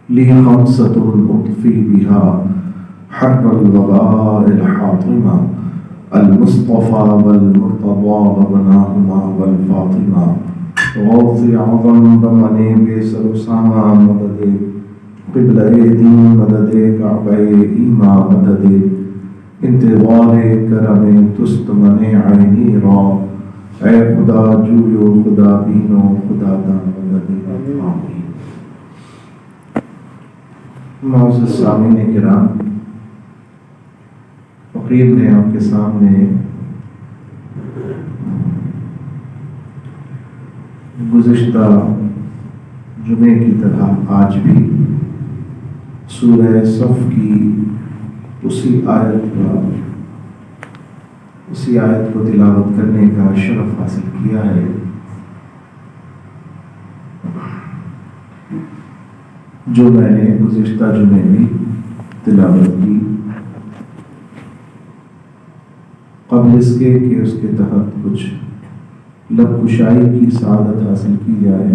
لي خمسة أطفي بها حر الوباء الحاطمة المصطفى والمرتضى وابناهما والفاطمة غوث عظم بمنیب سرسامہ مدد قبلہ دین مدد کعبہ ایماں مدد انتظار کرم تست من عینی را اے خدا جویو خدا بینو خدا دا مدد آمین۔ معزز سامعین کرام، فقیر نے آپ کے سامنے گزشتہ جمعے کی طرح آج بھی سورہ صف کی اسی آیت کو تلاوت کرنے کا شرف حاصل کیا ہے جو میں نے گزشتہ جمعے میں تلاوت کی، قبل اس کے کہ اس کے تحت کچھ لب کشائی کی سعادت حاصل کی جائے۔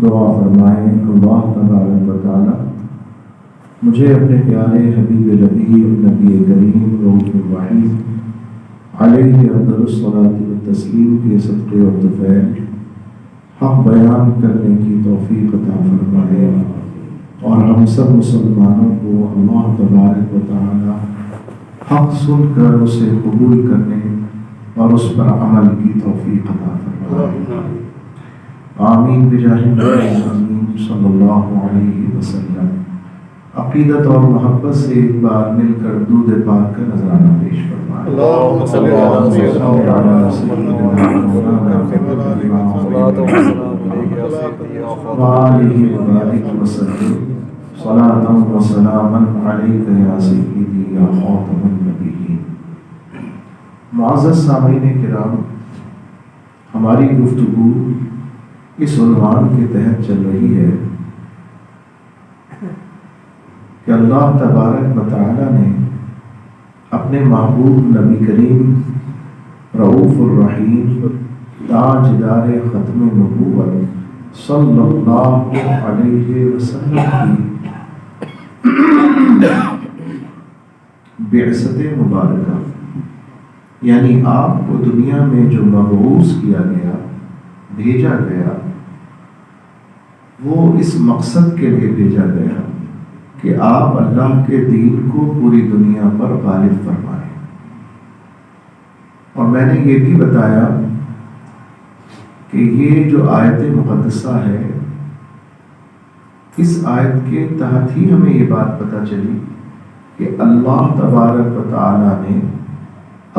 دعا فرمائیں اللہ تبارک و تعالی مجھے اپنے پیارے حبیب لبیب نبی کریم رؤوف الرحیم علیہ افضل الصلاۃ والتسلیم کے صدقے و طفیل حق بیان کرنے کی توفیق عطا فرمائے، اور ہم سب مسلمانوں کو اللہ تبارک و تعالی حق سن کر اسے قبول کرنے اور اس پر عمل کی توفیق عطا فرمائے، آمین بجاہ النبی صلی اللہ علیہ وسلم۔ عقیدت اور محبت سے ایک بار مل کر درود پاک کا نذرانہ پیش فرمائیں۔ اللہم صلی علی سیدنا وآلہ وبارک وسلم صلاۃ و سلاما علیک یا سیدی یا خاتم النبیین۔ معزز سامعین کرام، ہماری گفتگو اس عنوان کے تحت چل رہی ہے کہ اللہ تبارک و تعالی نے اپنے محبوب نبی کریم رؤوف الرحیم تاجدار ختم نبوت صلی اللہ علیہ وسلم کی بعثت مبارکہ، یعنی آپ کو دنیا میں جو مبعوث کیا گیا، بھیجا گیا، وہ اس مقصد کے لیے بھیجا گیا کہ آپ اللہ کے دین کو پوری دنیا پر غالب فرمائیں۔ اور میں نے یہ بھی بتایا کہ یہ جو آیت مقدسہ ہے، اس آیت کے تحت ہی ہمیں یہ بات پتہ چلی کہ اللہ تبارک و تعالی نے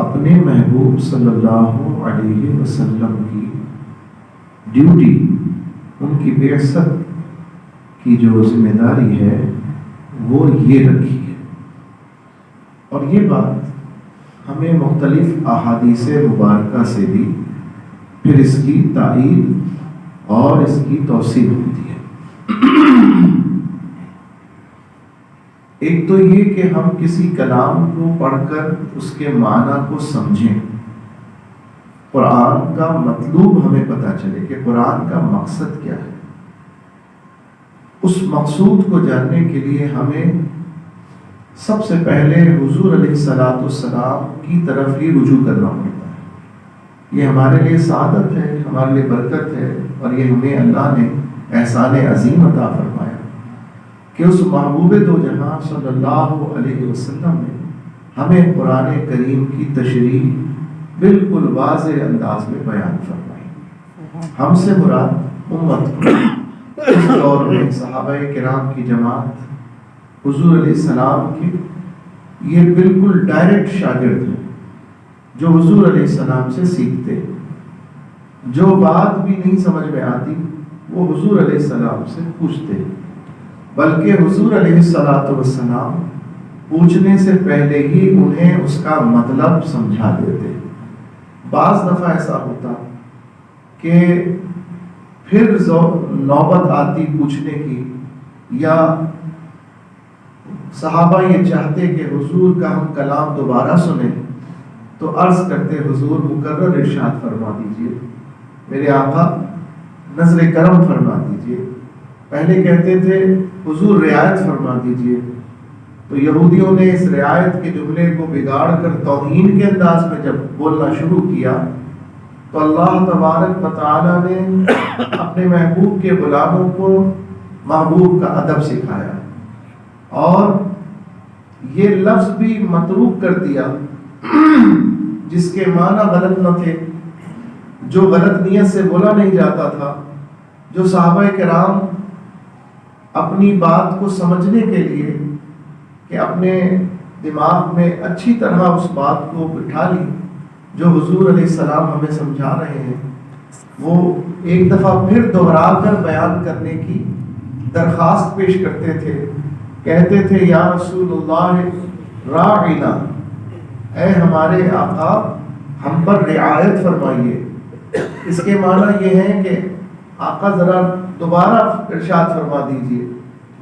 اپنے محبوب صلی اللہ علیہ وسلم کی ڈیوٹی، ان کی بعثت کی جو ذمہ داری ہے وہ یہ رکھی ہے۔ اور یہ بات ہمیں مختلف احادیث مبارکہ سے بھی پھر اس کی تائید اور اس کی توثیق ہوتی ہے۔ ایک تو یہ کہ ہم کسی کلام کو پڑھ کر اس کے معنی کو سمجھیں، قرآن کا مطلوب ہمیں پتہ چلے کہ قرآن کا مقصد کیا ہے۔ اس مقصود کو جاننے کے لیے ہمیں سب سے پہلے حضور علیہ الصلوۃ والسلام کی طرف ہی رجوع کرنا ہوتا ہے۔ یہ ہمارے لیے سعادت ہے، ہمارے لیے برکت ہے، اور یہ ہمیں اللہ نے احسان عظیم عطا فرمایا کہ اس محبوب دو جہاں صلی اللہ علیہ وسلم نے ہمیں قرآن کریم کی تشریح بالکل واضح انداز میں بیان فرمائی۔ ہم سے مراد امت کو اس دور میں صحابہ کرام کی جماعت حضور علیہ السلام کی یہ بالکل ڈائریکٹ شاگرد ہیں، جو حضور علیہ السلام سے سیکھتے، جو بات بھی نہیں سمجھ میں آتی وہ حضور علیہ السلام سے پوچھتے، بلکہ حضور علیہ السلام پوچھنے سے پہلے ہی انہیں اس کا مطلب سمجھا دیتے۔ بعض دفعہ ایسا ہوتا کہ پھر نوبت آتی پوچھنے کی، یا صحابہ یہ چاہتے کہ حضور کا ہم کلام دوبارہ سنیں، تو عرض کرتے حضور مکرر ارشاد فرما دیجئے، میرے آقا نظر کرم فرما دیجئے، پہلے کہتے تھے حضور رعایت فرما دیجئے، تو یہودیوں نے اس رعایت کے جملے کو بگاڑ کر توہین کے انداز میں جب بولنا شروع کیا تو اللہ تبارک و تعالیٰ نے اپنے محبوب کے غلاموں کو محبوب کا ادب سکھایا اور یہ لفظ بھی متروک کر دیا جس کے معنی غلط نہ تھے، جو غلط نیت سے بولا نہیں جاتا تھا، جو صحابہ کرام اپنی بات کو سمجھنے کے لیے کہ اپنے دماغ میں اچھی طرح اس بات کو بٹھا لی جو حضور علیہ السلام ہمیں سمجھا رہے ہیں، وہ ایک دفعہ پھر دوہرا کر بیان کرنے کی درخواست پیش کرتے تھے، کہتے تھے یا رسول اللہ راعنا، اے ہمارے آقا ہم پر رعایت فرمائیے۔ اس کے معنی یہ ہے کہ آقا ذرا دوبارہ ارشاد فرما دیجئے،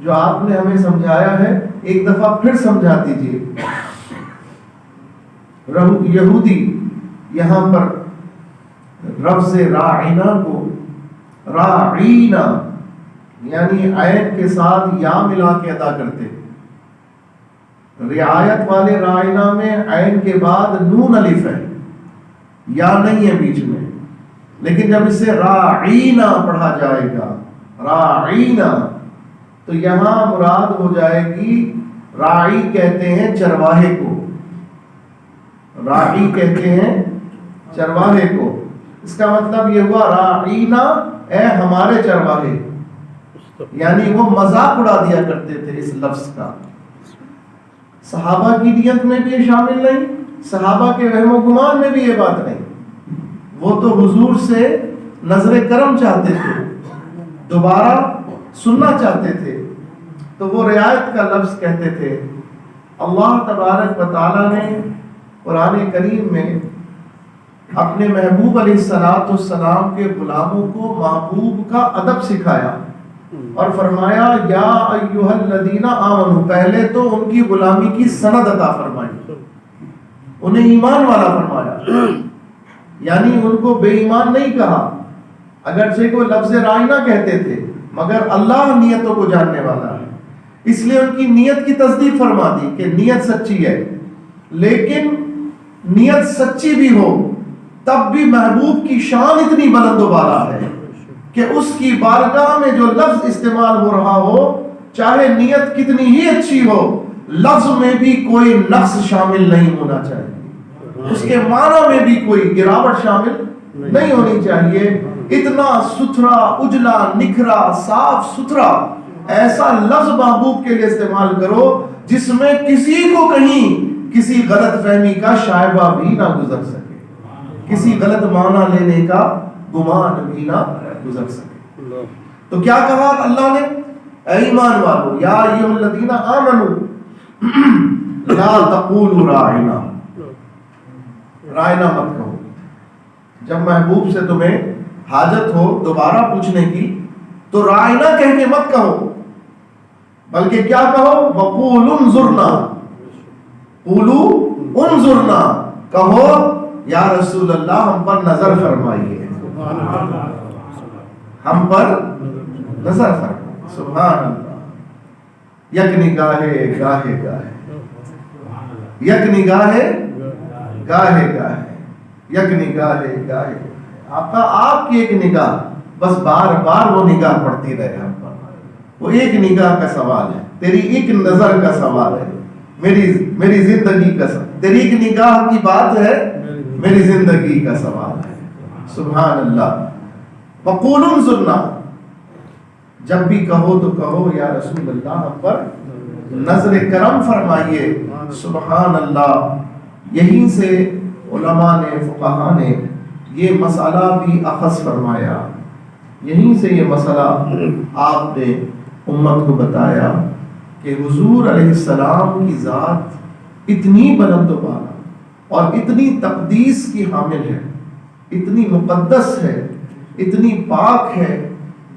جو آپ نے ہمیں سمجھایا ہے ایک دفعہ پھر سمجھا دیجئے۔ یہودی یہاں پر لفظ راعنا کو راعینا یعنی عین کے ساتھ یا ملا کے ادا کرتے، رعایت والے راعنا میں عین کے بعد نون الف ہے، یا نہیں ہے بیچ میں، لیکن جب اسے راعینا پڑھا جائے گا راعینا تو یہاں مراد ہو جائے گی، راعی کہتے ہیں چرواہے کو، راعی کہتے ہیں چرواہے کو، اس کا مطلب یہ ہوا راعینا اے ہمارے چرواہے، یعنی وہ مذاق اڑا دیا کرتے تھے اس لفظ کا۔ صحابہ کی نیت میں بھی یہ شامل نہیں، صحابہ کے وہم و گمان میں بھی یہ بات نہیں، وہ تو حضور سے نظر کرم چاہتے تھے، دوبارہ سننا چاہتے تھے، تو وہ رعایت کا لفظ کہتے تھے۔ اللہ تبارک و تعالیٰ نے قرآن کریم میں اپنے محبوب علیہ السلام کے غلاموں کو محبوب کا ادب سکھایا اور فرمایا یا ایھا الذین آمنوا، پہلے تو ان کی غلامی کی سند عطا فرمائی، انہیں ایمان والا فرمایا، یعنی ان کو بے ایمان نہیں کہا، اگرچہ وہ لفظ رائنا کہتے تھے مگر اللہ نیتوں کو جاننے والا ہے، اس لیے ان کی نیت کی تصدیق فرما دی کہ نیت سچی ہے، لیکن نیت سچی بھی ہو تب بھی محبوب کی شان اتنی بلند و بالا ہے کہ اس کی بارگاہ میں جو لفظ استعمال ہو رہا ہو، چاہے نیت کتنی ہی اچھی ہو، لفظ میں بھی کوئی نقص شامل نہیں ہونا چاہیے، اس کے معنی میں بھی کوئی گراوٹ شامل نہیں ہونی چاہیے۔ اتنا ستھرا اجلا نکھرا صاف ستھرا ایسا لفظ محبوب کے لیے استعمال کرو جس میں کسی کو کہیں کسی غلط فہمی کا شائبہ بھی نہ گزر سکے، کسی غلط معنی لینے کا گمان بھی نہ گزر سکے۔ تو کیا کہا اللہ نے؟ اے ایمان والو یا ایھا الذین آمنوا لا تقولوا راعنا، رائنا مت کہو، جب محبوب سے تمہیں حاجت ہو دوبارہ پوچھنے کی تو رائنا کہہ کے مت کہو، بلکہ کیا کہو؟ وقولوا انظرنا، قولوا انظرنا، کہو یا رسول اللہ ہم پر نظر فرمائیے، ہم پر نظر فرمائیے، سبحان اللہ، یک نگاہے گاہے گاہے، یک نگاہے گاہے گاہے، یک نگاہے گاہے، آقا آپ کی ایک نگاہ بس بار بار وہ نگاہ پڑتی رہے ہم پر، وہ ایک نگاہ کا سوال ہے، تیری ایک نظر کا سوال ہے، میری زندگی کا سوال، تیری ایک نگاہ کی بات ہے، میری زندگی کا سوال ہے، سبحان اللہ۔ وقولوا انظرنا، جب بھی کہو تو کہو یا رسول اللہ ہم پر نظر کرم فرمائیے، سبحان اللہ۔ یہیں سے علماء نے فقہاء نے یہ مسئلہ بھی اخذ فرمایا، یہیں سے یہ مسئلہ آپ نے امت کو بتایا کہ حضور علیہ السلام کی ذات اتنی بلند و بالا اور اتنی تقدیس کی حامل ہے، اتنی مقدس ہے، اتنی پاک ہے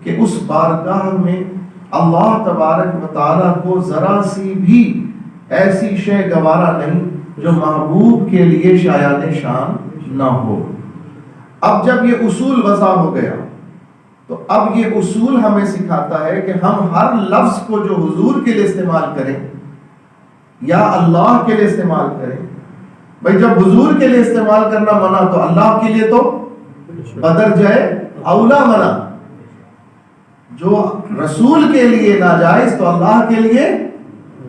کہ اس بارگاہ میں اللہ تبارک و تعالیٰ کو ذرا سی بھی ایسی شے گوارا نہیں جو محبوب کے لیے شایان شان نہ ہو۔ اب جب یہ اصول وضع ہو گیا تو اب یہ اصول ہمیں سکھاتا ہے کہ ہم ہر لفظ کو جو حضور کے لیے استعمال کریں یا اللہ کے لیے استعمال کریں. بھائی جب حضور کے لیے استعمال کرنا منع تو اللہ کے لیے تو بدرجہ اولا منع. جو رسول کے لیے ناجائز تو اللہ کے لیے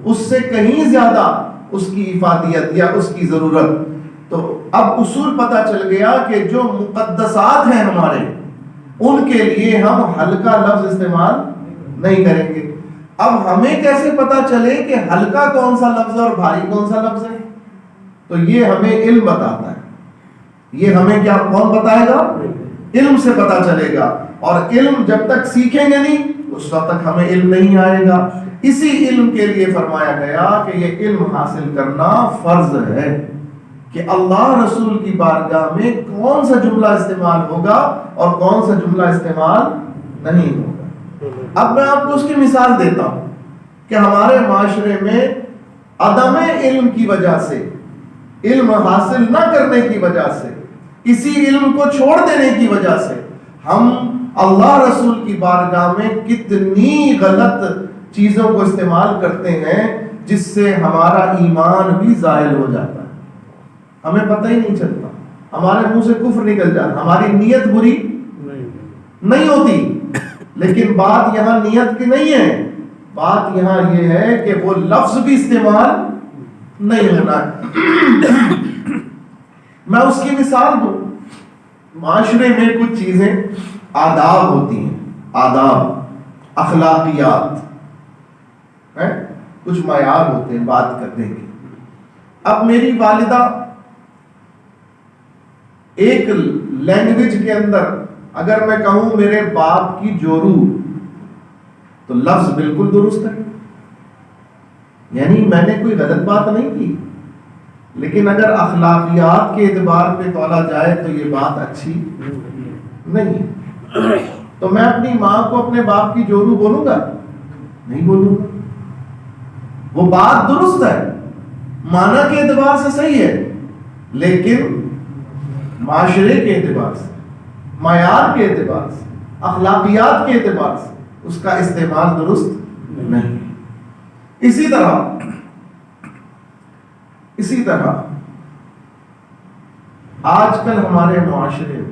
اس سے کہیں زیادہ اس کی افادیت یا اس کی ضرورت. تو اب اصول پتہ چل گیا کہ جو مقدسات ہیں ہمارے ان کے لیے ہم ہلکا لفظ استعمال نہیں کریں گے. اب ہمیں کیسے پتہ چلے کہ ہلکا کون سا لفظ ہے اور بھاری کون سا لفظ ہے؟ تو یہ ہمیں علم بتاتا ہے. یہ ہمیں کیا کون بتائے گا؟ علم سے پتہ چلے گا. اور علم جب تک سیکھیں گے نہیں اس وقت تک ہمیں علم نہیں آئے گا. اسی علم کے لیے فرمایا گیا کہ یہ علم حاصل کرنا فرض ہے کہ اللہ رسول کی بارگاہ میں کون سا جملہ استعمال ہوگا اور کون سا جملہ استعمال نہیں ہوگا. اب میں آپ کو اس کی مثال دیتا ہوں کہ ہمارے معاشرے میں عدم علم کی وجہ سے، علم حاصل نہ کرنے کی وجہ سے، اسی علم کو چھوڑ دینے کی وجہ سے ہم اللہ رسول کی بارگاہ میں کتنی غلط چیزوں کو استعمال کرتے ہیں جس سے ہمارا ایمان بھی زائل ہو جاتا ہے. ہمیں پتہ ہی نہیں چلتا، ہمارے منہ سے کفر نکل جاتا. ہماری نیت بری نہیں ہوتی، لیکن بات یہاں نیت کی نہیں ہے. بات یہاں یہ ہے کہ وہ لفظ بھی استعمال نہیں ہونا ہے. میں اس کی مثال دوں. معاشرے میں کچھ چیزیں آداب ہوتی ہیں، آداب، اخلاقیات، کچھ معیار ہوتے ہیں بات کرنے کے. اب میری والدہ ایک لینگویج کے اندر اگر میں کہوں میرے باپ کی جورو تو لفظ بالکل درست ہے، یعنی میں نے کوئی غلط بات نہیں کی. لیکن اگر اخلاقیات کے اعتبار پہ تولا جائے تو یہ بات اچھی نہیں ہے. تو میں اپنی ماں کو اپنے باپ کی جورو بولوں گا؟ نہیں بولوں گا. وہ بات درست ہے، معنی کے اعتبار سے صحیح ہے، لیکن معاشرے کے اعتبار سے، معیار کے اعتبار سے، اخلاقیات کے اعتبار سے اس کا استعمال درست نہیں. اسی طرح آج کل ہمارے معاشرے میں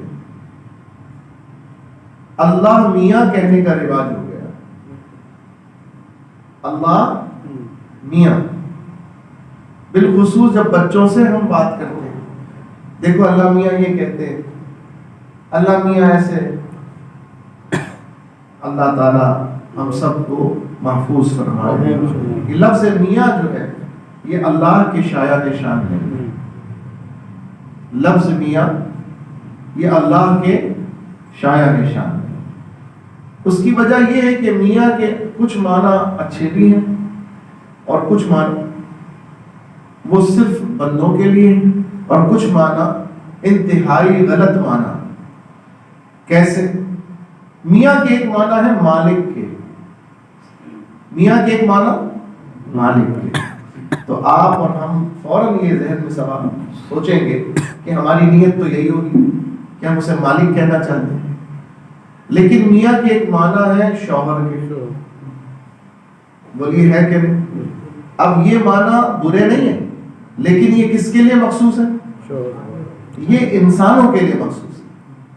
اللہ میاں کہنے کا رواج ہو گیا. اللہ میاں، بالخصوص جب بچوں سے ہم بات کرتے ہیں، دیکھو اللہ میاں یہ کہتے ہیں، اللہ میاں ایسے. اللہ تعالی ہم سب کو محفوظ فرمائے. یہ لفظ میاں جو ہے یہ اللہ کی شایع نشان ہے. لفظ میاں یہ اللہ کے شایع نشان ہے. اس کی وجہ یہ ہے کہ میاں کے کچھ معنی اچھے بھی ہیں اور کچھ معنی وہ صرف بندوں کے لیے ہیں اور کچھ معنی انتہائی غلط معنی. کیسے؟ میاں کے ایک معنی ہے مالک کے، میاں کے ایک معنی مالک کے. تو آپ اور ہم فوراً یہ ذہن میں سوال سوچیں گے کہ ہماری نیت تو یہی ہوگی کہ ہم اسے مالک کہنا چاہتے ہیں. لیکن میاں کے ایک معنی ہے شوہر کے. بولیے ہے کہ نہیں؟ اب یہ معنی برے نہیں ہیں، لیکن یہ کس کے لیے مخصوص ہے؟ یہ انسانوں کے لیے مخصوص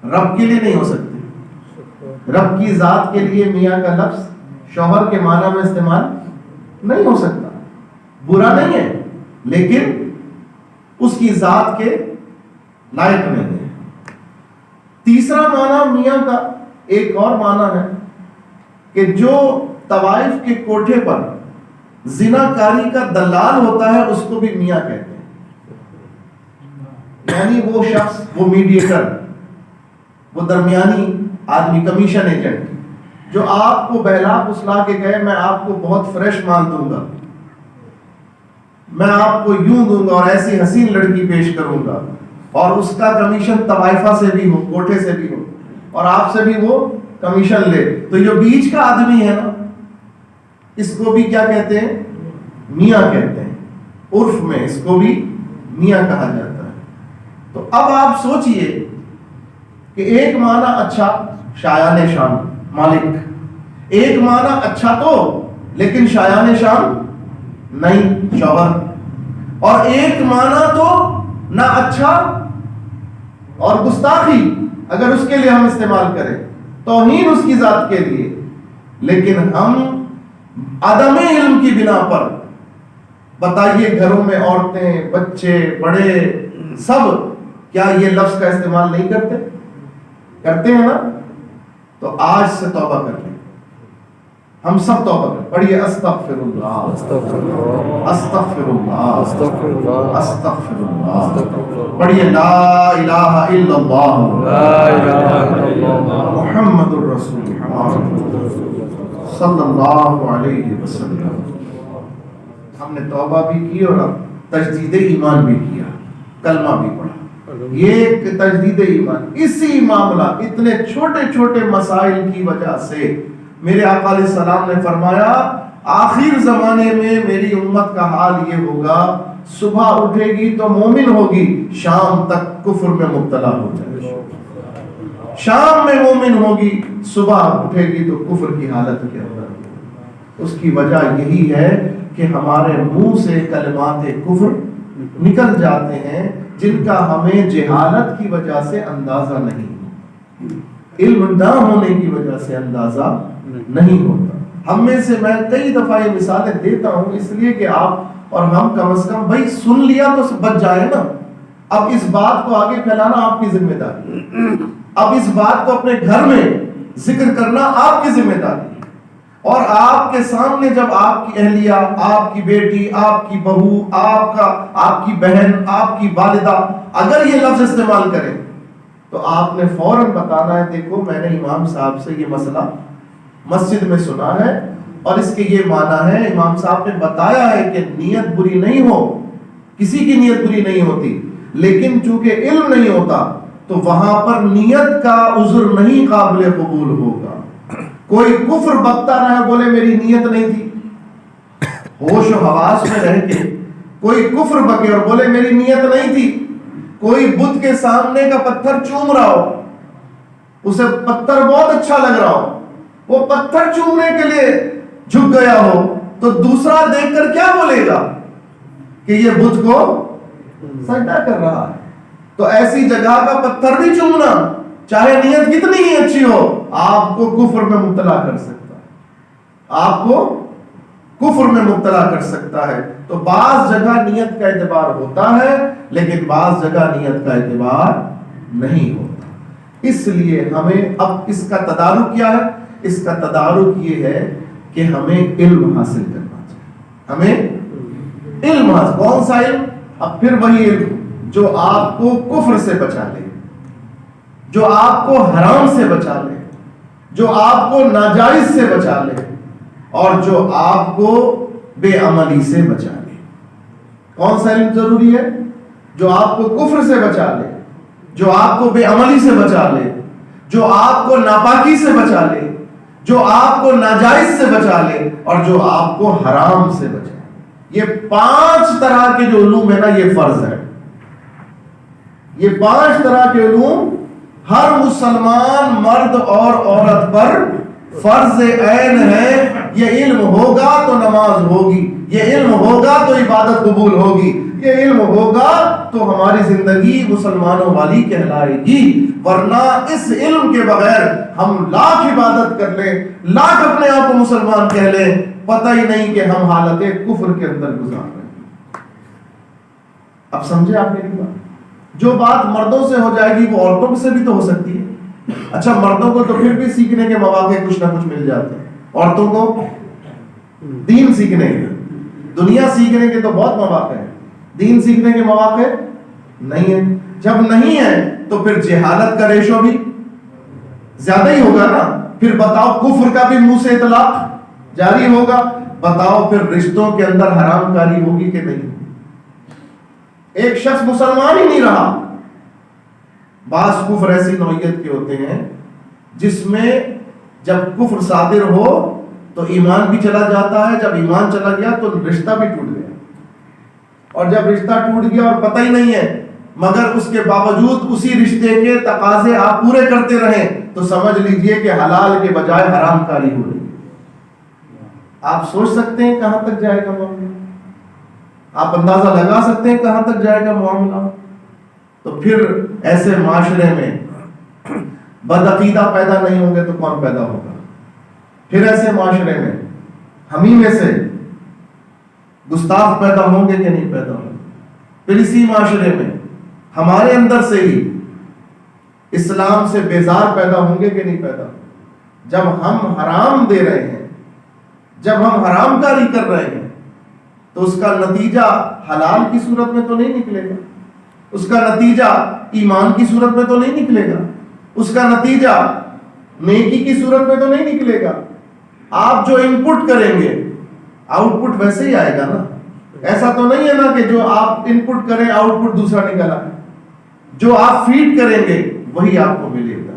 ہے، رب کے لیے نہیں ہو سکتے. رب کی ذات کے لیے میاں کا لفظ شوہر کے معنی میں استعمال نہیں ہو سکتا. برا نہیں ہے، لیکن اس کی ذات کے لائق نہیں ہے. تیسرا معنی میاں کا ایک اور معنی ہے کہ جو طوائف کے کوٹھے پر زنا کاری کا دلال ہوتا ہے اس کو بھی میاں کہتے ہیں. یعنی وہ شخص، وہ میڈیٹر، وہ درمیانی آدمی، کمیشن ایجنٹ جو آپ کو بہلا پسلا کے کہے میں آپ کو بہت فریش مال دوں گا، میں آپ کو یوں دوں گا اور ایسی حسین لڑکی پیش کروں گا، اور اس کا کمیشن طوائفہ سے بھی ہو، کوٹھے سے بھی ہو، اور آپ سے بھی وہ کمیشن لے. تو جو بیچ کا آدمی ہے نا، اس کو بھی کیا کہتے ہیں؟ میاں کہتے ہیں. عرف میں اس کو بھی میاں کہا جاتا ہے. تو اب آپ سوچئے کہ ایک معنی اچھا شایان شان مالک. ایک معنی اچھا تو لیکن شایان شان نہیں شوہر, اور ایک معنی تو نہ اچھا اور گستاخی اگر اس کے لیے ہم استعمال کریں, توہین اس کی ذات کے لیے. لیکن ہم عدم علم کی بنا پر, بتائیے گھروں میں عورتیں بچے بڑے سب کیا یہ لفظ کا استعمال نہیں کرتے؟ کرتے ہیں نا. تو آج سے توبہ کر لیں, ہم سب توبہ کریں. پڑھیے استغفر اللہ استغفر اللہ استغفر اللہ استغفر اللہ. پڑھیے لا الہ الا اللہ لا الہ الا اللہ محمد الرسول اللہ صلی اللہ علیہ وسلم. ہم نے توبہ بھی کی اور تجدید ایمان بھی کیا, کلمہ بھی پڑھا. یہ ایک تجدید ایمان. اسی معاملہ اتنے چھوٹے چھوٹے مسائل کی وجہ سے میرے آقا علیہ السلام نے فرمایا آخر زمانے میں میری امت کا حال یہ ہوگا, صبح اٹھے گی تو مومن ہوگی, شام تک کفر میں مبتلا ہو جائے گی. شام میں مومن ہوگی, صبح اٹھے گی تو کفر کی حالت کے اندر. اس کی وجہ یہی ہے کہ ہمارے منہ سے کلمات کفر نکل جاتے ہیں جن کا ہمیں جہالت کی وجہ سے اندازہ نہیں, علم نہ ہونے کی وجہ سے اندازہ نہیں ہوتا. ہم میں سے میں کئی دفعہ یہ مثالیں دیتا ہوں اس لیے کہ آپ اور ہم کم از کم بھائی سن لیا تو بچ جائے نا. اب اس بات کو آگے پھیلانا آپ کی ذمہ داری, اب اس بات کو اپنے گھر میں ذکر کرنا آپ کی ذمہ داری. اور آپ کے سامنے جب آپ کی اہلیہ, آپ کی بیٹی, آپ کی بہو, آپ کی بہن, آپ کی والدہ اگر یہ لفظ استعمال کریں تو آپ نے فوراً بتانا ہے دیکھو میں نے امام صاحب سے یہ مسئلہ مسجد میں سنا ہے اور اس کے یہ معنی ہے, امام صاحب نے بتایا ہے کہ نیت بری نہیں ہو, کسی کی نیت بری نہیں ہوتی, لیکن چونکہ علم نہیں ہوتا تو وہاں پر نیت کا عذر نہیں قابل قبول ہوگا. کوئی کفر بکتا رہے بولے میری نیت نہیں تھی, ہوش و حواس میں رہ کے کوئی کفر بکے اور بولے میری نیت نہیں تھی. کوئی بت کے سامنے کا پتھر چوم رہا ہو, اسے پتھر بہت اچھا لگ رہا ہو, وہ پتھر چومنے کے لیے جھک گیا ہو تو دوسرا دیکھ کر کیا بولے گا کہ یہ بت کو سجدہ کر رہا ہے. تو ایسی جگہ کا پتھر بھی چومنا چاہے نیت کتنی ہی اچھی ہو آپ کو کفر میں مبتلا کر سکتا ہے, آپ کو کفر میں مبتلا کر سکتا ہے. تو بعض جگہ نیت کا اعتبار ہوتا ہے لیکن بعض جگہ نیت کا اعتبار نہیں ہوتا. اس لیے ہمیں اب اس کا تدارک کیا ہے؟ اس کا تدارک یہ ہے کہ ہمیں علم حاصل کرنا چاہیے. ہمیں علم حاصل, کون سا علم؟ اب پھر وہی علم جو آپ کو کفر سے بچا لے, جو آپ کو حرام سے بچا لے, جو آپ کو ناجائز سے بچا لے, اور جو آپ کو بے عملی سے بچا لے. کون سا علم ضروری ہے؟ جو آپ کو کفر سے بچا لے, جو آپ کو بے عملی سے بچا لے, جو آپ کو ناپاکی سے بچا لے, جو آپ کو ناجائز سے بچا لے, اور جو آپ کو حرام سے بچا لے. یہ 5 طرح کے جو علوم ہے نا یہ فرض ہے. یہ 5 طرح کے علوم ہر مسلمان مرد اور عورت پر فرض عین ہے. یہ علم ہوگا تو نماز ہوگی, یہ علم ہوگا تو عبادت قبول ہوگی, یہ علم ہوگا تو ہماری زندگی مسلمانوں والی کہلائے گی. ورنہ اس علم کے بغیر ہم لاکھ عبادت کر لیں, لاکھ اپنے آپ کو مسلمان کہہ لیں, پتہ ہی نہیں کہ ہم حالت کفر کے اندر گزار رہے ہیں. اب سمجھے آپ میری بات؟ جو بات مردوں سے ہو جائے گی وہ عورتوں سے بھی تو ہو سکتی ہے. اچھا مردوں کو تو پھر بھی سیکھنے کے مواقع کچھ نہ کچھ مل جاتے ہیں, عورتوں کو دین سیکھنے کے, دنیا سیکھنے کے تو بہت مواقع ہیں, دین سیکھنے کے مواقع نہیں ہیں. جب نہیں ہے تو پھر جہالت کا ریشو بھی زیادہ ہی ہوگا نا. پھر بتاؤ کفر کا بھی منہ سے اطلاق جاری ہوگا. بتاؤ پھر رشتوں کے اندر حرام کاری ہوگی کہ نہیں. ایک شخص مسلمان ہی نہیں رہا. بعض کفر ایسی نوعیت کے ہوتے ہیں جس میں جب کفر صادر ہو تو ایمان بھی چلا جاتا ہے, جب ایمان چلا گیا تو رشتہ بھی ٹوٹ گیا, اور جب رشتہ ٹوٹ گیا اور پتہ ہی نہیں ہے مگر اس کے باوجود اسی رشتے کے تقاضے آپ پورے کرتے رہیں تو سمجھ لیجئے کہ حلال کے بجائے حرام کاری ہو رہی ہے۔ آپ سوچ سکتے ہیں کہاں تک جائے گا معاملہ؟ آپ اندازہ لگا سکتے ہیں کہاں تک جائے گا معاملہ؟ تو پھر ایسے معاشرے میں بدعقیدہ پیدا نہیں ہوں گے تو کون پیدا ہوگا؟ پھر ایسے معاشرے میں ہمیں میں سے گستاخ پیدا ہوں گے کہ نہیں پیدا ہوں گے؟ پھر اسی معاشرے میں ہمارے اندر سے ہی اسلام سے بیزار پیدا ہوں گے کہ نہیں پیدا؟ جب ہم حرام دے رہے ہیں، جب ہم حرام کاری کر رہے ہیں، تو اس کا نتیجہ حلال کی صورت میں تو نہیں نکلے گا، اس کا نتیجہ ایمان کی صورت میں تو نہیں نکلے گا، اس کا نتیجہ نیکی کی صورت میں تو نہیں نکلے گا۔ آپ جو ان پٹ کریں گے آؤٹ پٹ ویسے ہی آئے گا نا۔ ایسا تو نہیں ہے نا کہ جو آپ ان پٹ کریں آؤٹ پٹ دوسرا نکل آئے۔ جو آپ فیڈ کریں گے وہی آپ کو ملے گا۔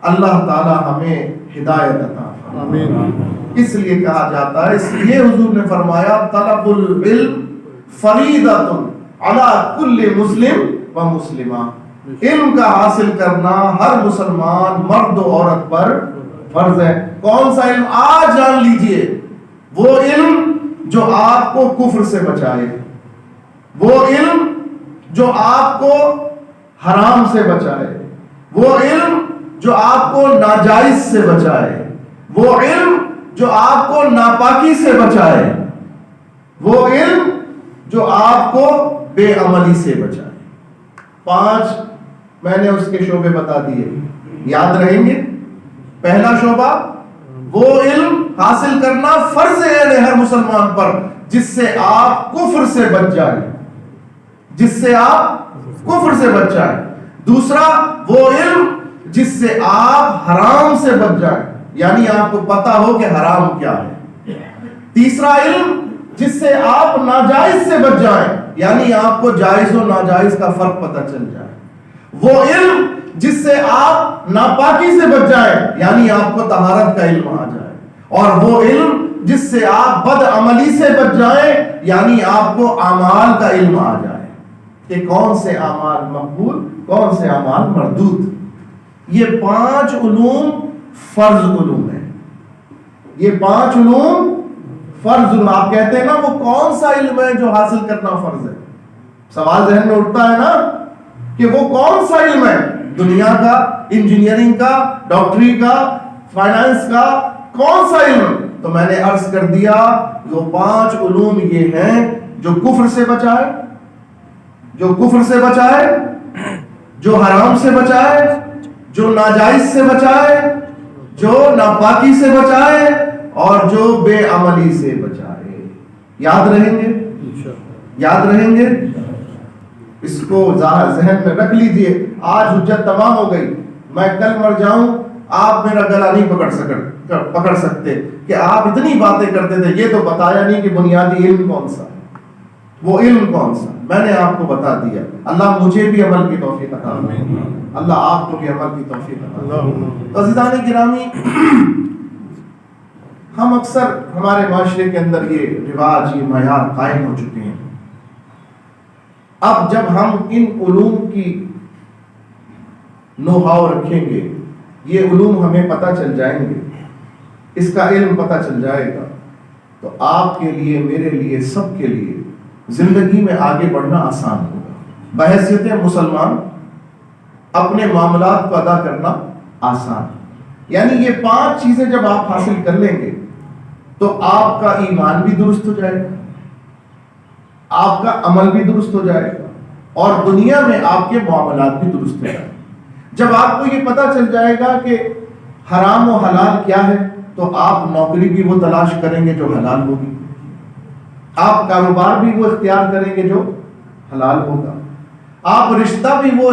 اللہ تعالی ہمیں ہدایت عطا فرمائے۔ اس لیے کہا جاتا ہے، اس لیے حضور نے فرمایا طلب العلم فریضۃ علی کل مسلم و مسلمہ، علم کا حاصل کرنا ہر مسلمان مرد و عورت پر فرض ہے۔ کون سا علم؟ آج جان لیجئے، وہ علم جو آپ کو کفر سے بچائے، وہ علم جو آپ کو حرام سے بچائے، وہ علم جو آپ کو ناجائز سے بچائے، وہ علم جو آپ کو ناپاکی سے بچائے، وہ علم جو آپ کو بے عملی سے بچائے۔ 5 میں نے اس کے شعبے بتا دیے، یاد رہیں گے۔ پہلا شعبہ، وہ علم حاصل کرنا فرض ہے ہر مسلمان پر جس سے آپ کفر سے بچ جائیں، جس سے آپ کفر سے بچ جائیں۔ دوسرا، وہ علم جس سے آپ حرام سے بچ جائیں، یعنی آپ کو پتا ہو کہ حرام کیا ہے۔ تیسرا علم جس سے آپ ناجائز سے بچ جائیں، یعنی آپ کو جائز و ناجائز کا فرق پتہ چل جائے۔ وہ علم جس سے آپ ناپاکی سے بچ جائیں، یعنی آپ کو طہارت کا علم آ جائے۔ اور وہ علم جس سے آپ بد عملی سے بچ جائیں، یعنی آپ کو اعمال کا علم آ جائے کہ کون سے اعمال مقبول، کون سے اعمال مردود۔ یہ 5 علوم فرض علوم ہیں۔ یہ 5 علوم فرض علوم۔ آپ کہتے ہیں نا وہ کون سا علم ہے جو حاصل کرنا فرض ہے؟ سوال ذہن میں اٹھتا ہے نا کہ وہ کون سا علم ہے؟ دنیا کا، انجینئرنگ کا، ڈاکٹری کا، فائنانس کا، کون سا علم؟ تو میں نے عرض کر دیا وہ 5 علوم یہ ہیں جو کفر سے بچائے، جو کفر سے بچائے، جو حرام سے بچائے، جو ناجائز سے بچائے، جو ناپاکی سے بچائے، اور جو بے عملی سے بچائے۔ یاد رہیں گے؟ یاد رہیں گے؟ اس کو ذہن میں رکھ لیجئے۔ آج حجت تمام ہو گئی، میں کل مر جاؤں آپ میرا گلا نہیں پکڑ سکتے کہ آپ اتنی باتیں کرتے تھے، یہ تو بتایا نہیں کہ بنیادی علم کون سا، وہ علم کون سا۔ میں نے آپ کو بتا دیا۔ اللہ مجھے بھی عمل کی توفیق عطا فرمائے، اللہ آپ کو بھی عمل کی توفیق عطا فرمائے۔ عزیزان گرامی، ہم اکثر ہمارے معاشرے کے اندر یہ رواج، یہ معیار قائم ہو چکے ہیں۔ اب جب ہم ان علوم کی نو ہاؤ رکھیں گے، یہ علوم ہمیں پتہ چل جائیں گے، اس کا علم پتہ چل جائے گا، تو آپ کے لیے، میرے لیے، سب کے لیے زندگی میں آگے بڑھنا آسان ہوگا۔ بحیثیت مسلمان اپنے معاملات کو ادا کرنا آسان، یعنی یہ 5 چیزیں جب آپ حاصل کر لیں گے تو آپ کا ایمان بھی درست ہو جائے گا، آپ کا عمل بھی درست ہو جائے گا، اور دنیا میں آپ کے معاملات بھی درست ہو جائیں گے۔ جب آپ کو یہ پتہ چل جائے گا کہ حرام و حلال کیا ہے، تو آپ نوکری بھی وہ تلاش کریں گے جو حلال ہوگی، آپ کاروبار بھی وہ اختیار کریں گے جو حلال ہوگا، آپ رشتہ بھی وہ،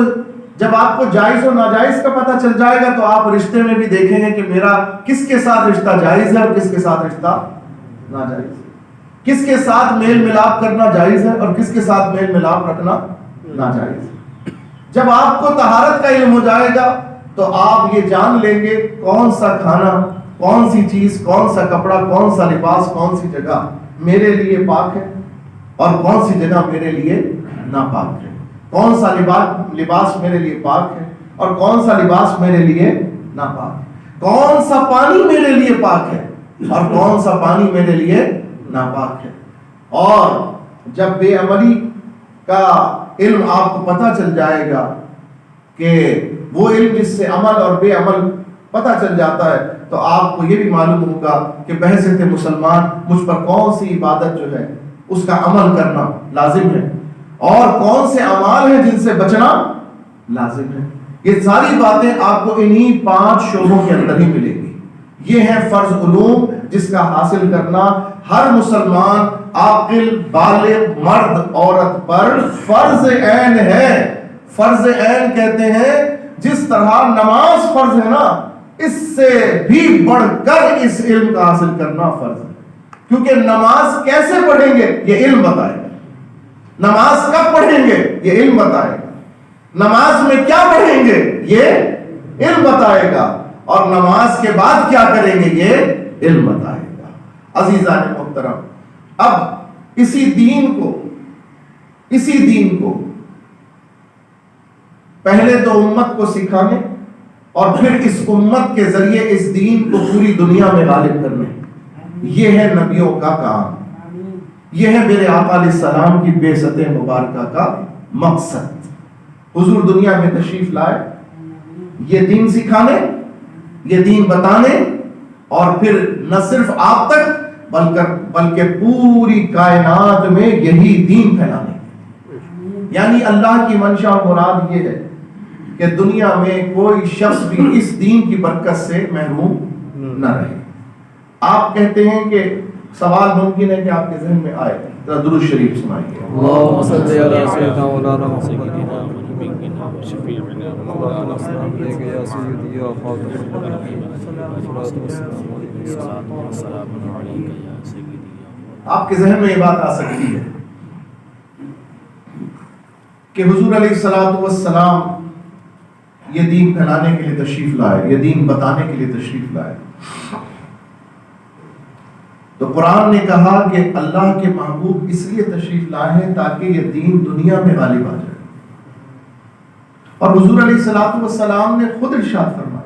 جب آپ کو جائز و ناجائز کا پتہ چل جائے گا تو آپ رشتے میں بھی دیکھیں گے کہ میرا کس کے ساتھ رشتہ جائز ہے اور کس کے ساتھ رشتہ ناجائز ہے، کس کے ساتھ میل ملاپ کرنا جائز ہے اور کس کے ساتھ میل ملاپ رکھنا ناجائز ہے۔ جب آپ کو طہارت کا علم ہو جائے گا تو آپ یہ جان لیں گے کون سا کھانا، کون سی چیز، کون سا کپڑا، کون سا لباس، کون سی جگہ میرے لیے پاک ہے اور کون سی جگہ میرے لیے ناپاک ہے، کون سا لباس میرے لیے پاک ہے اور کون سا لباس میرے لیے ناپاک. کون سا پانی میرے لیے پاک ہے اور کون سا پانی میرے لیے ناپاک ہے. اور جب بے عملی کا علم آپ کو پتہ چل جائے گا کہ وہ علم جس سے عمل اور بے عمل پتہ چل جاتا ہے, تو آپ کو یہ بھی معلوم ہوگا کہ بحیثیت مسلمان مجھ پر کون سی عبادت جو ہے اس کا عمل کرنا لازم ہے اور کون سے اعمال ہیں جن سے بچنا لازم ہے. یہ ساری باتیں آپ کو انہی 5 شعبوں کے اندر ہی ملیں گی. یہ ہے فرض علوم جس کا حاصل کرنا ہر مسلمان عاقل بالغ مرد عورت پر فرض عین ہے. فرض عین کہتے ہیں جس طرح نماز فرض ہے نا, اس سے بھی بڑھ کر اس علم کا حاصل کرنا فرض ہے. کیونکہ نماز کیسے پڑھیں گے یہ علم بتائے گا, نماز کب پڑھیں گے یہ علم بتائے گا, نماز میں کیا پڑھیں گے یہ علم بتائے گا, اور نماز کے بعد کیا کریں گے یہ علم بتائے گا. عزیزان محترم, اب اسی دین کو پہلے تو امت کو سکھانے اور پھر اس امت کے ذریعے اس دین کو پوری دنیا میں غالب کرنے, یہ ہے نبیوں کا کام. یہ ہے میرے آقا علیہ السلام کی بعثت مبارکہ کا مقصد. حضور دنیا میں تشریف لائے یہ دین سکھانے, یہ دین بتانے, اور پھر نہ صرف آپ تک بلکہ پوری کائنات میں یہی دین پھیلانے. یعنی اللہ کی منشا اور مراد یہ ہے کہ دنیا میں کوئی شخص بھی اس دین کی برکت سے محروم نہ رہے. آپ کہتے ہیں کہ سوال ممکن ہے کہ آپ کے ذہن میں آئے, ذرا درود شریف سنائیے. اللهم صل على سيدنا مولانا محمد مولانا السلام عليك يا سيدي يا آپ کے ذہن میں یہ بات آ سکتی ہے کہ حضور علیہ الصلوۃ والسلام یہ دین پھیلانے کے لیے تشریف لائے, یہ دین بتانے کے لیے تشریف لائے. تو قرآن نے کہا کہ اللہ کے محبوب اس لیے تشریف لائے ہیں تاکہ یہ دین دنیا میں غالب آ جائے. اور حضور علیہ الصلوۃ والسلام نے خود ارشاد فرمایا.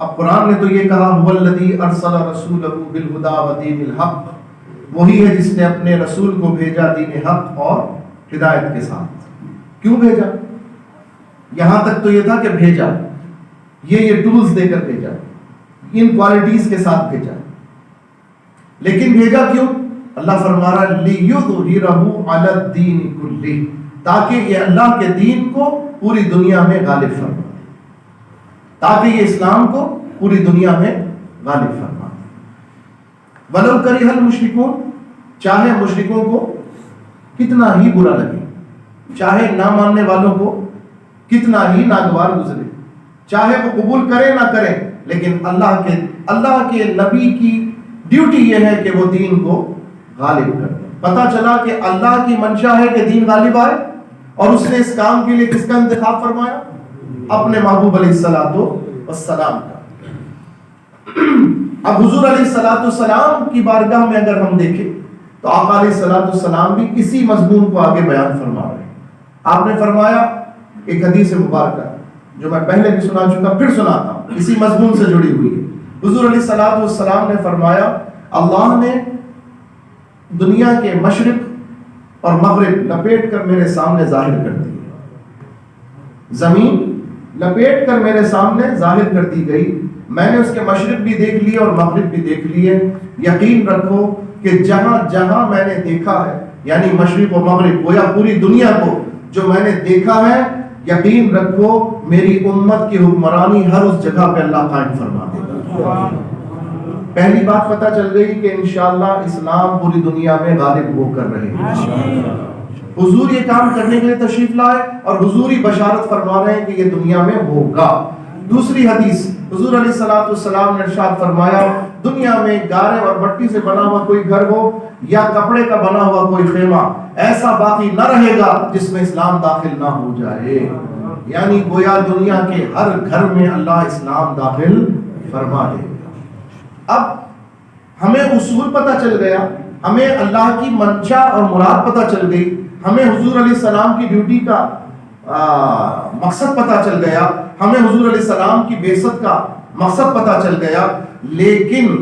اب قرآن نے تو یہ کہا هو الذی ارسل رسولہ بالہدی ودین الحق, وہی ہے جس نے اپنے رسول کو بھیجا دین حق اور ہدایت کے ساتھ. کیوں بھیجا؟ یہاں تک تو یہ تھا کہ بھیجا, یہ ٹولز دے کر بھیجا, ان کوالٹیز کے ساتھ بھیجا, لیکن بھیجا کیوں؟ اللہ فرما رہا ہے لِيُظْهِرَهُ عَلَى الدِّينِ كُلِّهِ, تاکہ یہ اللہ کے دین کو پوری دنیا میں غالب فرما دے, تاکہ یہ اسلام کو پوری دنیا میں غالب فرما دے. وَلَوْ كَرِهَ الْمُشْرِكُونَ, چاہے مشرکوں کو کتنا ہی برا لگے, چاہے نہ ماننے والوں کو کتنا ہی ناگوار گزرے, چاہے وہ قبول کرے نہ کرے, لیکن اللہ کے نبی کی ڈیوٹی یہ ہے کہ وہ دین کو غالب کر دیں. پتا چلا کہ اللہ کی منشا ہے کہ دین غالب آئے, اور اس نے اس کام کے لیے کس کا انتخاب فرمایا؟ اپنے محبوب علیہ الصلوۃ والسلام کا. اب حضور علیہ الصلوۃ والسلام کی بارگاہ میں اگر ہم دیکھیں تو آقا علیہ الصلوۃ والسلام بھی اسی مضمون کو آگے بیان فرما رہے ہیں. آپ نے فرمایا ایک حدیث مبارکہ جو میں پہلے بھی سنا چکا, پھر سناتا ہوں, اسی مضمون سے جڑی ہوئی ہے. حضور علیہ الصلوۃ والسلام نے فرمایا اللہ نے دنیا کے مشرق اور مغرب لپیٹ کر میرے سامنے ظاہر کر دی, زمین لپیٹ کر میرے سامنے ظاہر کر دی گئی. میں نے اس کے مشرق بھی دیکھ لیے اور مغرب بھی دیکھ لیے. یقین رکھو کہ جہاں جہاں میں نے دیکھا ہے, یعنی مشرق و مغرب گویا پوری دنیا کو جو میں نے دیکھا ہے, یقین رکھو میری امت کی حکمرانی ہر اس جگہ پہ اللہ قائم فرما دے گا. پہلی بات پتہ چل گئی کہ انشاءاللہ اسلام پوری دنیا میں غالب ہو کر رہے گا. حضور یہ کام کرنے کے لیے تشریف لائے اور حضور ہی بشارت فرما رہے ہیں کہ یہ دنیا میں ہوگا. دوسری حدیث حضور علیہ الصلوۃ والسلام نے ارشاد فرمایا دنیا میں گارے اور مٹی سے بنا ہوا کوئی گھر ہو یا کپڑے کا بنا ہوا کوئی خیمہ ایسا باقی نہ رہے گا جس میں اسلام داخل نہ ہو جائے. یعنی گویا دنیا کے ہر گھر میں اللہ اسلام داخل فرما دے. اب ہمیں اصول پتہ چل گیا, ہمیں اللہ کی منشا اور مراد پتہ چل گئی, ہمیں حضور علیہ السلام کی ڈیوٹی کا مقصد پتہ چل گیا, ہمیں حضور علیہ السلام کی بعثت کا مقصد پتہ چل گیا. لیکن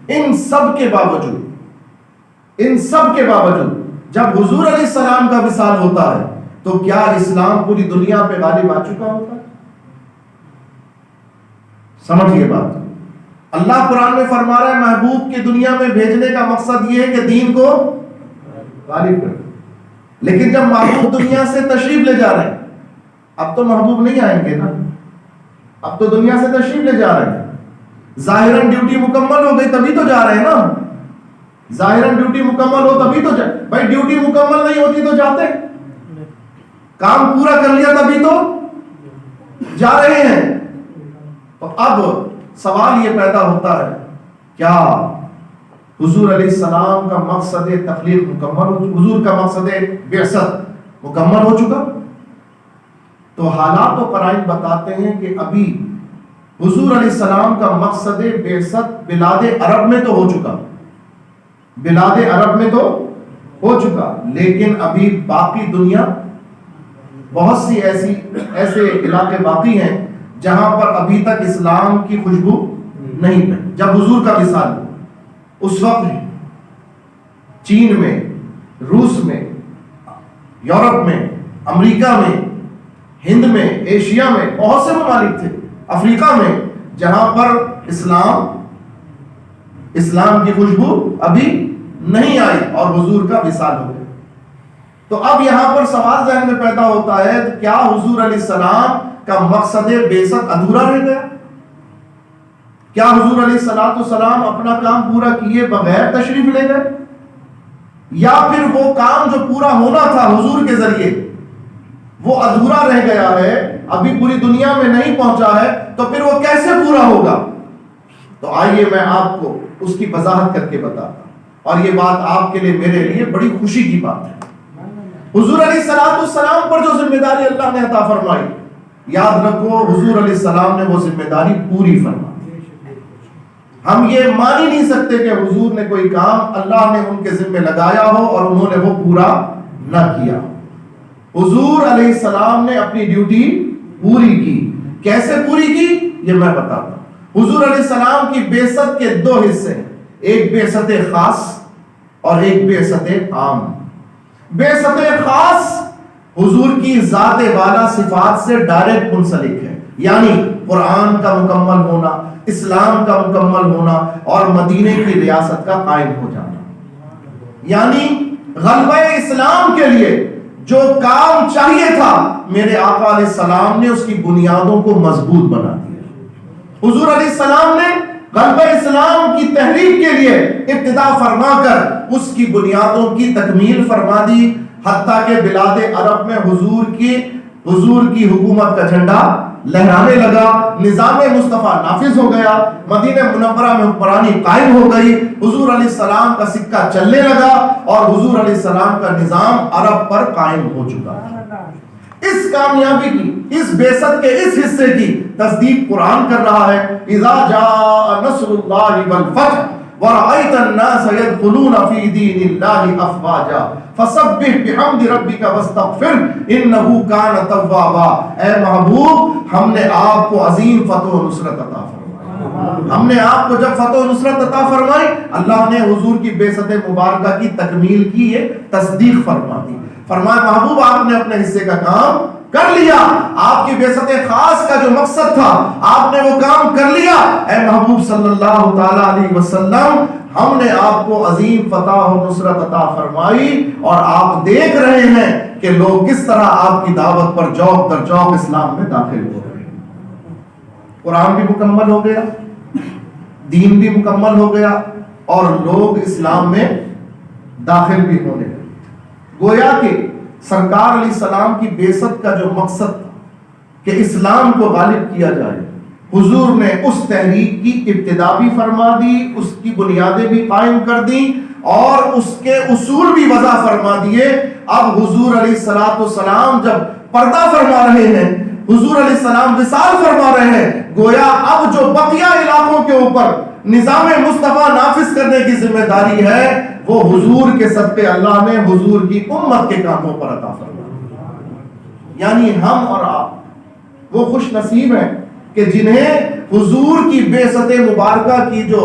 ان سب کے باوجود جب حضور علیہ السلام کا وصال ہوتا ہے تو کیا اسلام پوری دنیا پہ غالب آ چکا ہوتا ہے؟ سمجھیے بات. اللہ قرآن میں فرما رہا ہے محبوب کے دنیا میں بھیجنے کا مقصد یہ ہے کہ دین کو غالب کر. لیکن جب محبوب دنیا سے تشریف لے جا رہے ہیں, اب تو محبوب نہیں آئیں گے نا, اب تو دنیا سے تشریف لے جا رہے ہیں. ظاہراً ڈیوٹی مکمل ہو گئی تبھی تو جا رہے ہیں نا, ظاہراً ڈیوٹی مکمل ہو تبھی تو بھائی ڈیوٹی مکمل نہیں ہوتی تو جاتے, کام پورا کر لیا تبھی تو جا رہے ہیں. تو اب سوال یہ پیدا ہوتا ہے, کیا حضور علیہ السلام کا مقصد تخلیق مکمل ہو چکا, حضور کا مقصد بعثت مکمل ہو چکا؟ تو حالات و قرائن بتاتے ہیں کہ ابھی حضور علیہ السلام کا مقصد بعثت بلاد عرب میں تو ہو چکا, بلاد عرب میں تو ہو چکا, لیکن ابھی باقی دنیا بہت سی ایسے علاقے باقی ہیں جہاں پر ابھی تک اسلام کی خوشبو نہیں پڑی. جب حضور کا وصال ہوا اس وقت چین میں, روس میں, یورپ میں, امریکہ میں, ہند میں, ایشیا میں بہت سے ممالک تھے, افریقہ میں, جہاں پر اسلام کی خوشبو ابھی نہیں آئی اور حضور کا وصال ہو گیا. تو اب یہاں پر سوال ذہن میں پیدا ہوتا ہے, کیا حضور علیہ السلام کا مقصد بعثت ادھورا رہ گیا؟ کیا حضور علیہ السلام اپنا کام پورا کیے بغیر تشریف لے گئے, یا پھر وہ کام جو پورا ہونا تھا حضور کے ذریعے وہ ادھورا رہ گیا ہے, ابھی پوری دنیا میں نہیں پہنچا ہے, تو پھر وہ کیسے پورا ہوگا؟ تو آئیے میں آپ کو اس کی وضاحت کر کے بتاتا ہوں, اور یہ بات آپ کے لیے میرے لیے بڑی خوشی کی بات ہے. حضور علیہ السلام پر جو ذمہ داری اللہ نے عطا فرمائی, یاد رکھو حضور علیہ السلام نے وہ ذمہ داری پوری فرمائی. ہم یہ مان ہی نہیں سکتے کہ حضور نے کوئی کام اللہ نے ان کے ذمہ لگایا ہو اور انہوں نے وہ پورا نہ کیا. حضور علیہ السلام نے اپنی ڈیوٹی پوری کی. کیسے پوری کی یہ میں بتاتا ہوں. حضور علیہ السلام کی بعثت کے دو حصے ہیں, ایک بعثت خاص اور ایک بعثت عام. بعثت خاص حضور کی ذات والا صفات سے ڈائریکٹ منسلک ہے, یعنی قرآن کا مکمل ہونا, اسلام کا مکمل ہونا اور مدینے کی ریاست کا قائم ہو جانا. یعنی غلبہ اسلام کے لیے جو کام چاہیے تھا میرے آقا علیہ السلام نے اس کی بنیادوں کو مضبوط بنا دیا. حضور علیہ السلام نے غلبہ اسلام کی تحریک کے لیے ابتدا فرما کر اس کی بنیادوں کی تکمیل فرما دی, حتیٰ کہ بلاد عرب میں حضور کی حکومت کا جھنڈا لہرانے لگا, نظام مصطفیٰ نافذ ہو گیا, مدینہ منورہ میں حکمرانی قائم ہو گئی, حضور علیہ السلام کا سکہ چلنے لگا اور حضور علیہ السلام کا نظام عرب پر قائم ہو چکا. اس کامیابی کی, اس بعثت کے اس حصے کی تصدیق قرآن کر رہا ہے. اذا جاء نصر اللہ والفتح ورأيت الناس يدخلون في دين الله أفواجا فسبح بحمد ربك واستغفر إنه كان توابا. اے محبوب, ہم نے آپ کو عظیم فتح و نصرت عطا فرمائی. ہم نے آپ کو جب فتح و نصرت عطا فرمائی, اللہ نے حضور کی بعثت مبارکہ کی تکمیل کی, یہ تصدیق فرما دی. فرمایا محبوب آپ نے اپنے حصے کا کام کر لیا, آپ کی بعثت خاص کا جو مقصد تھا آپ نے وہ کام کر لیا. اے محبوب صلی اللہ تعالی علیہ وسلم, ہم نے آپ کو عظیم فتح و نصرت عطا فرمائی اور آپ دیکھ رہے ہیں کہ لوگ کس طرح آپ کی دعوت پر جوق در جوق اسلام میں داخل ہو رہے ہیں. قرآن بھی مکمل ہو گیا, دین بھی مکمل ہو گیا اور لوگ اسلام میں داخل بھی ہونے لگے. گویا کہ سرکار علیہ السلام کی بعثت کا جو مقصد تھا کہ اسلام کو غالب کیا جائے, حضور نے اس تحریک کی ابتدا بھی فرما دی, اس کی بنیادیں بھی قائم کر دی اور اس کے اصول بھی وضع فرما دیے. اب حضور علیہ السلام جب پردہ فرما رہے ہیں, حضور علیہ السلام وصال فرما رہے ہیں, گویا اب جو بقیہ علاقوں کے اوپر نظام مصطفیٰ نافذ کرنے کی ذمہ داری ہے وہ حضور کے صدقے اللہ نے حضور کی امت کے کاموں پر عطا فرمایا. یعنی ہم اور آپ وہ خوش نصیب ہیں کہ جنہیں حضور کی بعثت مبارکہ کی جو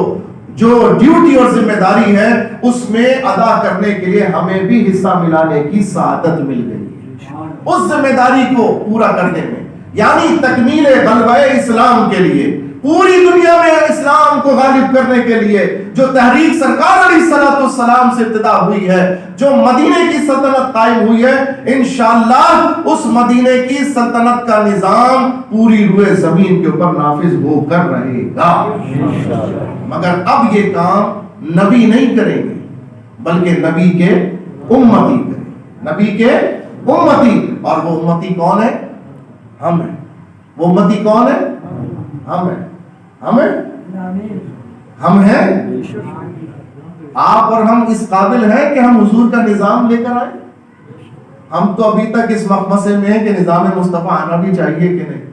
ڈیوٹی اور ذمہ داری ہے اس میں ادا کرنے کے لیے ہمیں بھی حصہ ملانے کی سعادت مل گئی ہے اس ذمہ داری کو پورا کرنے میں، یعنی تکمیل غلبہ اسلام کے لیے، پوری دنیا میں اسلام کو غالب کرنے کے لیے جو تحریک سرکار علیہ الصلوۃ والسلام سے ابتدا ہوئی ہے، جو مدینے کی سلطنت قائم ہوئی ہے، انشاءاللہ اس مدینے کی سلطنت کا نظام پوری روئے زمین کے اوپر نافذ ہو کر رہے گا، مگر اب یہ کام نبی نہیں کریں گے بلکہ نبی کے امتی کریں، نبی کے امتی، اور وہ امتی کون ہے؟ ہم ہیں۔ وہ امتی کون ہے؟ ہم ہیں۔ ہم ہیں۔ آپ اور ہم اس قابل ہیں کہ ہم حضور کا نظام لے کر آئیں؟ ہم تو ابھی تک اس مخمصے میں ہیں کہ نظام مصطفیٰ آنا بھی چاہیے کہ نہیں،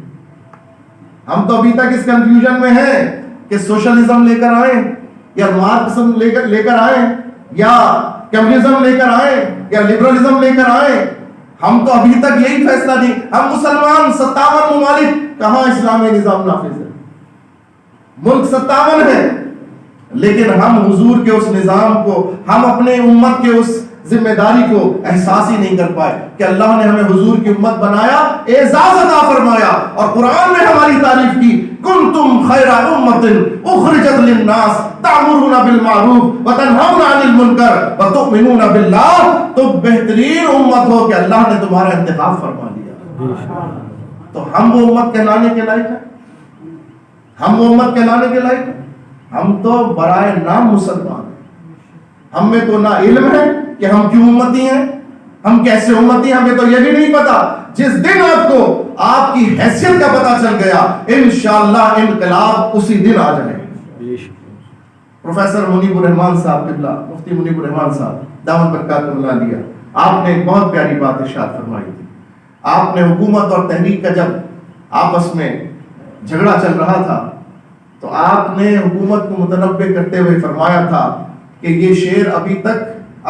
ہم تو ابھی تک اس کنفیوژن میں ہیں کہ سوشلزم لے کر آئیں یا مارکسزم لے کر آئیں یا کمیونزم لے کر آئیں یا لبرلزم لے کر آئیں، ہم تو ابھی تک یہی فیصلہ نہیں، ہم مسلمان 57 ممالک، کہاں اسلامی نظام نافذ ہے؟ ملک 57 ہے، لیکن ہم حضور کے اس نظام کو، ہم اپنے امت کے اس ذمہ داری کو احساس ہی نہیں کر پائے کہ اللہ نے ہمیں حضور کی امت بنایا، اعزاز عطا فرمایا، اور قرآن میں ہماری تعریف کی، کنتم خیر امۃ اخرجت للناس تأمرون بالمعروف وتنہون عن المنکر وتؤمنون باللہ، تو بہترین امت ہو کہ اللہ نے تمہارا انتخاب فرما لیا۔ تو ہم وہ امت کہلانے کے لائق ہیں؟ ہم وہ امت کہلانے کے لائق ہیں؟ ہم تو برائے نام مسلمان ہیں، ہم میں تو نہ علم ہے کہ ہم کیوں امتی ہیں، ہم کیسے امتی ہیں، ہمیں تو یہ بھی نہیں پتا۔ جس دن آپ کو آپ کی حیثیت کا پتہ چل گیا، انشاءاللہ انقلاب اسی دن آ جائے۔ پروفیسر منیب الرحمان صاحب قبلہ، مفتی منیب الرحمان صاحب دامت برکاتہ اللہ علیہ، آپ نے ایک بہت پیاری بات ارشاد فرمائی تھی۔ آپ نے حکومت اور تحریک کا جب آپس میں جھگڑا چل رہا تھا تو آپ نے حکومت کو متنبع کرتے ہوئے فرمایا تھا کہ یہ شیر ابھی تک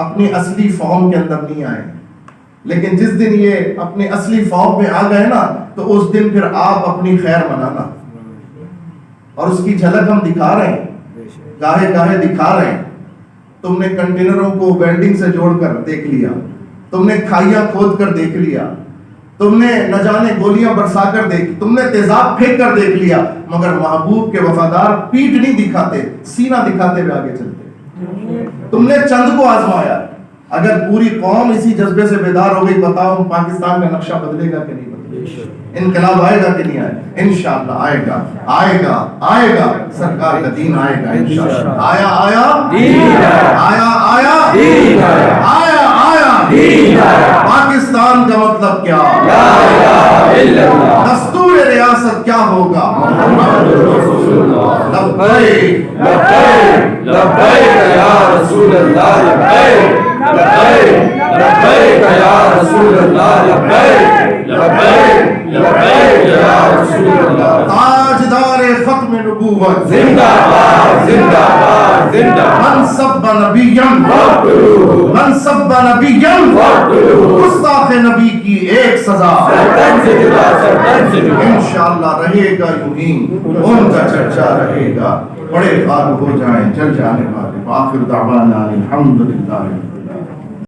اپنی اصلی فارم کے اندر نہیں آئے، لیکن جس دن یہ اپنی اصلی فارم میں آ گئے نا تو اس دن پھر آپ اپنی خیر منانا، اور اس کی جھلک ہم دکھا رہے ہیں، گاہے گاہے دکھا رہے ہیں۔ تم نے کنٹینروں کو ویلڈنگ سے جوڑ کر دیکھ لیا، تم نے کھائیاں کھود کر دیکھ لیا، تم نے نہ جانے گولیاں برسا کر دیکھ، تم نے تیزاب پھینک کر دیکھ لیا، مگر محبوب کے وفادار پیٹ نہیں دکھاتے، سینہ دکھاتے ہوئے آگے چلتے۔ تم نے چند کو آزمایا، اگر پوری قوم اسی جذبے سے بیدار ہو گئی، بتاؤ پاکستان کا نقشہ بدلے گا کہ نہیں بدلے گا؟ انقلاب آئے گا کہ نہیں آئے گا؟ انشاءاللہ آئے گا، آئے گا، آئے گا، سرکار کا دین آئے گا انشاءاللہ۔ آیا آیا دین آیا، آیا دین آیا، آیا آیا دین آیا۔ پاکستان کا مطلب کیا؟ لا الہ الا اللہ۔ دستور ریاست کیا ہوگا؟ محمد رسول اللہ۔ لبیک لبیک لبیک یا رسول اللہ، لبیک لبیک لبیک یا رسول اللہ، لبیک لبیک لبیک یا رسول اللہ۔ تاجدار ختم نبوت زندہ باد، زندہ باد، زندہ باد۔ من سب نبیًا فاقتلوہ، من سب نبیًا فاقتلوہ۔ گستاخ نبی کی ایک سزا، سرطان سے جدا، سرطان سے جدا۔ انشاءاللہ رہے گا یوں ہی ان کا چرچا رہے گا، بڑے فارغ ہو جائیں جل جانے والے۔ وآخر دعوانا الحمدللہ۔